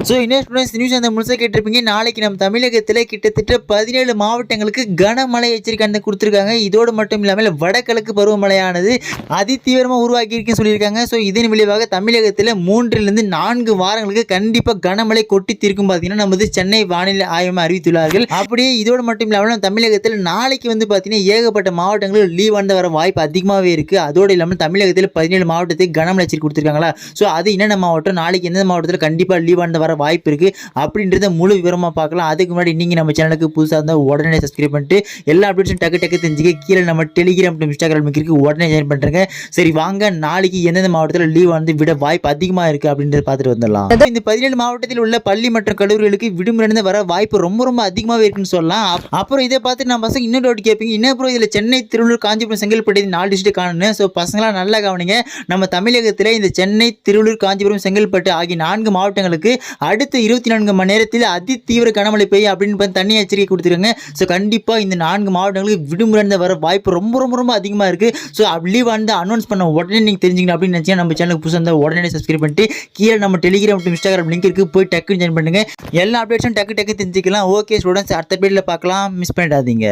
So இன்னும் students news அந்த முழுசாக கேட்டிருப்பீங்க. நாளைக்கு நம்ம தமிழகத்தில் கிட்டத்தட்ட 17 மாவட்டங்களுக்கு கனமழை எச்சரிக்கை கொடுத்துருக்காங்க. இதோடு மட்டும் இல்லாமல் வடகிழக்கு பருவமழையானது அதிதீவிரமாக உருவாக்கியிருக்குன்னு சொல்லியிருக்காங்க. ஸோ இதன் விளைவாக தமிழகத்தில் 3 to 4 வாரங்களுக்கு கண்டிப்பாக கனமழை கொட்டி தீர்க்கும் பார்த்தீங்கன்னா நமது சென்னை வானிலை ஆய்வு அறிவித்துள்ளார்கள். அப்படியே இதோடு மட்டும் இல்லாமல் தமிழகத்தில் நாளைக்கு பார்த்தீங்கன்னா ஏகப்பட்ட மாவட்டங்களில் லீவ் வர வாய்ப்பு அதிகமாகவே இருக்குது. அதோடு இல்லாமல் தமிழகத்தில் 17 மாவட்டத்துக்கு கனமழை எச்சரிக்கை கொடுத்துருக்காங்களா. ஸோ அது என்னென்ன மாவட்டம், நாளைக்கு எந்த மாவட்டத்தில் கண்டிப்பாக லீவ் வர வாய்ப்பு இருக்குது அப்படின்றத முழு விவரமாக பார்க்கலாம். அதுக்கு முன்னாடி நீங்கள் நம்ம சேனலுக்கு புதுசாக இருந்தால் உடனே சப்ஸ்கிரைப் பண்ணிட்டு எல்லா அப்டேட்ஸும் டக்கு தெரிஞ்சுக்க கீழே நம்ம டெலிகிராம் இன்ஸ்டாகிராம் இருக்கு, உடனே ஜாயின் பண்ணுறேங்க. சரி வாங்க, நாளைக்கு எந்தெந்த மாவட்டத்தில் லீவ் விட வாய்ப்பு அதிகமாக இருக்குது அப்படின்றத பார்த்துட்டு வந்துடலாம். இந்த 17 மாவட்டத்தில் உள்ள பள்ளி மற்றும் கல்லூரிகளுக்கு விடுமுறை வர வாய்ப்பு ரொம்ப அதிகமாகவே இருக்குன்னு சொல்லலாம். அப்புறம் இதை பார்த்து நம்ம பசங்க இன்னொரு டவுட் கேட்பீங்க, இன்னும் இதில் சென்னை, திருவள்ளூர், காஞ்சிபுரம், செங்கல்பட்டு 4 டிஸ்ட்ரிக்ட் காணணும். ஸோ பசங்களாம் நல்லா கவனிங்க. நம்ம தமிழகத்தில் இந்த சென்னை, திருவள்ளூர், காஞ்சிபுரம், செங்கல்பட்டு ஆகிய 4 மாவட்டங்களுக்கு அடுத்த 24 மணி நேரத்தில் அதிதீவிர கனமழை பெய்யும் அப்படின்னு தண்ணி எச்சரிக்கை கொடுத்துருங்க. ஸோ கண்டிப்பாக இந்த 4 மாவட்டங்களுக்கு விடுமுறை வர வாய்ப்பு ரொம்ப அதிகமாக இருக்குது. ஸோ லீவ் அனௌன்ஸ் பண்ண உடனே நீங்கள் தெரிஞ்சுக்கணும் அப்படின்னு நினச்சா நம்ம சேனலுக்கு புதுசாக இருந்தால் உடனே சப்ஸ்கிரைப் பண்ணிட்டு கீழே நம்ம டெலிகிராம் மற்றும் இன்ஸ்டாகிராம் லிங்க் இருக்குது, போய் டக்குன்னு ஜாயின் பண்ணுங்கள். எல்லா அப்டேட்ஸும் டக்கு தெரிஞ்சுக்கலாம். ஓகே ஸ்டூடெண்ட்ஸ், அடுத்த வீடியோவில் பார்க்கலாம், மிஸ் பண்ணிடாதீங்க.